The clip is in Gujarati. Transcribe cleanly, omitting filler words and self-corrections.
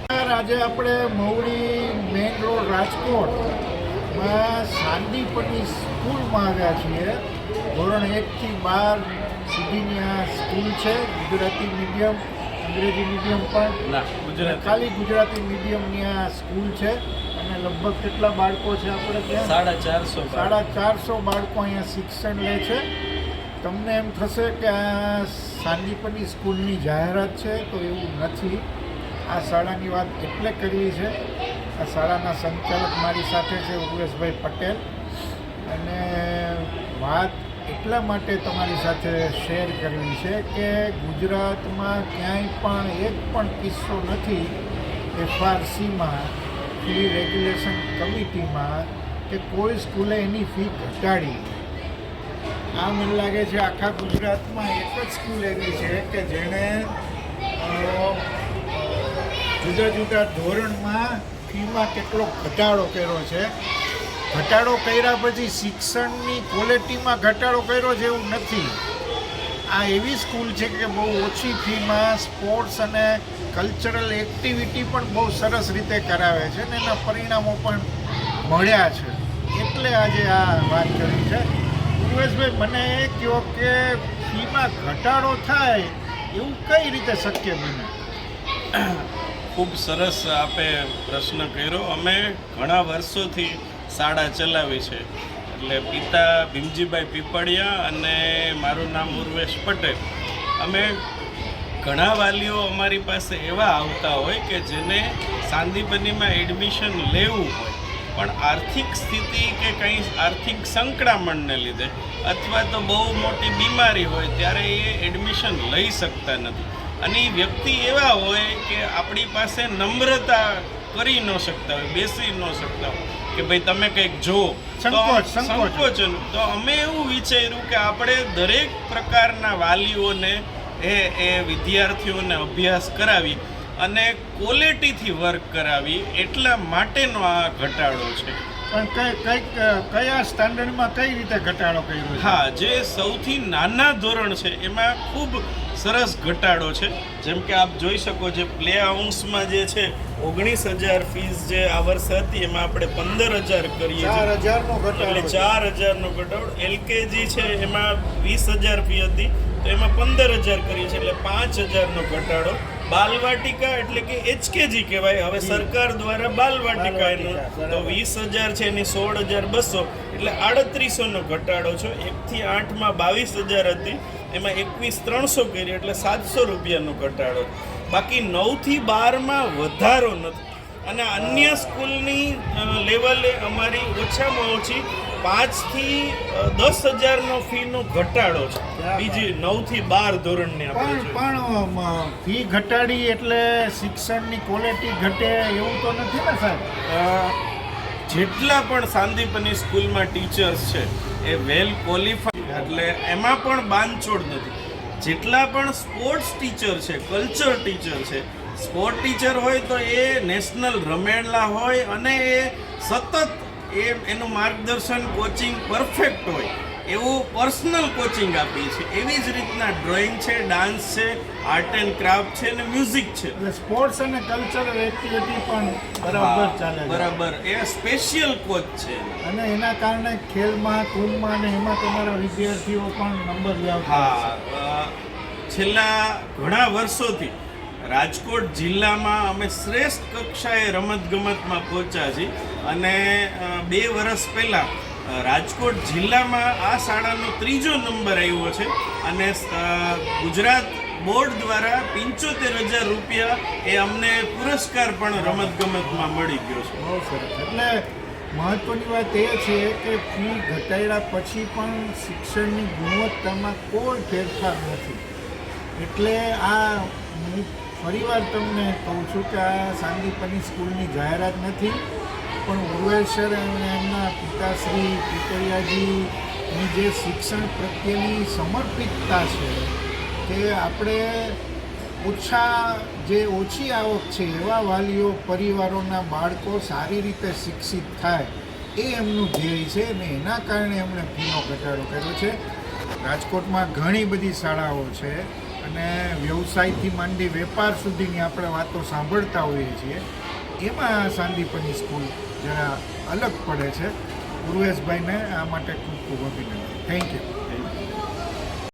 આજે આપણે મહુડી મેઇન રોડ રાજકોટમાં શાંતિપની સ્કૂલમાં આવ્યા છીએ. ધોરણ 1 થી 12 સુધીની આ સ્કૂલ છે. ગુજરાતી મીડિયમ, અંગ્રેજી મીડિયમ પણ ખાલી ગુજરાતી મીડિયમની આ સ્કૂલ છે. અને લગભગ કેટલા બાળકો છે આપણે ત્યાં? 450 બાળકો અહીંયા શિક્ષણ લે છે. તમને એમ થશે કે આ શાંતિપની સ્કૂલની જાહેરાત છે, તો એવું નથી. આ શાળાની વાત એટલે કરવી છે. આ શાળાના સંચાલક મારી સાથે છે, ઉર્વેશભાઈ પટેલ. અને વાત એટલા માટે તમારી સાથે શેર કરવી છે કે ગુજરાતમાં ક્યાંય પણ એક પણ કિસ્સો નથી FRCમાં, ફી રેગ્યુલેશન કમિટીમાં, કે કોઈ સ્કૂલે એની ફી ઘટાડી. આ મને લાગે છે આખા ગુજરાતમાં એક જ સ્કૂલ એવી છે કે જેણે જુદા જુદા ધોરણમાં ફીમાં કેટલો ઘટાડો કર્યો છે. ઘટાડો કર્યા પછી શિક્ષણની ક્વોલિટીમાં ઘટાડો કર્યો છે એવું નથી. આ એવી સ્કૂલ છે કે બહુ ઓછી ફીમાં સ્પોર્ટ્સ અને કલ્ચરલ એક્ટિવિટી પણ બહુ સરસ રીતે કરાવે છે અને એના પરિણામો પણ મળ્યા છે. એટલે આજે આ વાત કરી છે. ઉર્વેશભાઈ, મને એ કહો કે ફીમાં ઘટાડો થાય એવું કઈ રીતે શક્ય બને? ખૂબ સરસ આપે પ્રશ્ન કર્યો. અમે ઘણા વર્ષોથી શાળા ચલાવી છે. એટલે પિતા ભીમજીભાઈ પીપળિયા અને મારું નામ ઉર્વેશ પટેલ. અમે ઘણા વાલીઓ અમારી પાસે એવા આવતા હોય કે જેને શાંતિપનીમાં એડમિશન લેવું હોય, પણ આર્થિક સ્થિતિ કે કંઈ આર્થિક સંકળામણને લીધે અથવા તો બહુ મોટી બીમારી હોય ત્યારે એ એડમિશન લઈ શકતા નથી. અને એ વ્યક્તિ એવા હોય કે આપણી પાસે નમ્રતા કરી ન શકતા હોય, બેસી ન શકતા હોય કે ભાઈ તમે કંઈક જુઓ, સંકોચન. તો અમે એવું વિચાર્યું કે આપણે દરેક પ્રકારના વાલીઓને એ વિદ્યાર્થીઓને અભ્યાસ કરાવી અને ક્વોલિટીથી વર્ક કરાવી, એટલા માટેનો આ ઘટાડો છે. પણ કયા સ્ટાન્ડર્ડમાં કઈ રીતે ઘટાડો કર્યો છે? હા, જે સૌથી નાના ધોરણ છે એમાં ખૂબ સરસ ઘટાડો છે. જેમ કે આપ જોઈ શકો છો, પ્લે હાઉસમાં જે છે 19,000 ફીસ જે આ વર્ષે હતી એમાં આપણે 15,000 કરીએ છીએ. 4,000નો ઘટાડો. 4,000નો ઘટાડો. LKG છે એમાં 20,000 ફી હતી, તો એમાં 15,000 કરીએ છીએ, એટલે 5,000નો ઘટાડો. બાલવાટિકા એટલે કે HKG કહેવાય હવે સરકાર દ્વારા બાલવાટિકા એનો, તો 20,000 છે એની 16,200, એટલે 3,800નો ઘટાડો છે. 1 થી 8માં 22,000 હતી, એમાં 21,300 કરી, એટલે 700 રૂપિયાનો ઘટાડો. બાકી 9 થી 12માં વધારો નથી. અને અન્ય સ્કૂલની લેવલે અમારી ઓછામાં ઓછી 5 થી 10,000નો ફીનો ઘટાડો છે. બીજી 9 થી 12 ધોરણની પણ ફી ઘટાડી એટલે શિક્ષણની ક્વોલિટી ઘટે એવું તો નથી ને સાહેબ? જેટલા પણ શાંતિપની સ્કૂલમાં ટીચર્સ છે એ વેલ ક્વોલિફાઈડ, એટલે એમાં પણ બાંધછોડ નથી. જેટલા પણ સ્પોર્ટ્સ ટીચર છે, કલ્ચર ટીચર છે, સ્પોર્ટ ટીચર હોય તો એ નેશનલ રમેલા હોય અને એ સતત એનું માર્ગદર્શન, કોચિંગ પરફેક્ટ હોય એવું પર્સનલ કોચિંગ આપીએ છીએ. એવી જ રીતના ડ્રોઈંગ છે, ડાન્સ છે, આર્ટ એન્ડ ક્રાફ્ટ છે અને મ્યુઝિક છે. એટલે સ્પોર્ટ્સ અને કલ્ચરલ એક્ટિવિટી પણ બરાબર ચાલે. બરાબર, એ સ્પેશિયલ કોચ છે. અને એના કારણે ખેલમાં, કુલમાં અને એમાં તમારા વિદ્યાર્થીઓ પણ નંબર લાવતા. હા, છેલ્લા ઘણા વર્ષોથી રાજકોટ જિલ્લામાં અમે શ્રેષ્ઠ કક્ષાએ રમતગમતમાં પહોંચ્યા છીએ. અને 2 વર્ષ પહેલાં રાજકોટ જિલ્લામાં આ શાળાનો 3જો નંબર આવ્યો છે. અને ગુજરાત બોર્ડ દ્વારા 75,000 રૂપિયા એ અમને પુરસ્કાર પણ રમતગમતમાં મળી ગયો છે. બહુ સરસ. એટલે મહત્ત્વની વાત એ છે કે ફી ઘટાડ્યા પછી પણ શિક્ષણની ગુણવત્તામાં કોઈ ફેરફાર નથી. એટલે આ હું ફરીવાર તમને કહું છું કે આ શાંતિપની સ્કૂલની જાહેરાત નથી, પણ ઉર્વેશ સર અને એમના પિતાશ્રી પીપળિયાજીની જે શિક્ષણ પ્રત્યેની સમર્પિતતા છે કે આપણે ઓછી આવક છે એવા વાલીઓ, પરિવારોના બાળકો સારી રીતે શિક્ષિત થાય એ એમનું ધ્યેય છે. અને એના કારણે એમણે ફીનો ઘટાડો કર્યો છે. રાજકોટમાં ઘણી બધી શાળાઓ છે અને વ્યવસાયથી માંડી વેપાર સુધીની આપણે વાતો સાંભળતા હોઈએ છીએ, એમાં સાંદીપની સ્કૂલ જરા અલગ પડે છે. ઉર્વેશભાઈને આ માટે ખૂબ ખૂબ અભિનંદન. Thank you.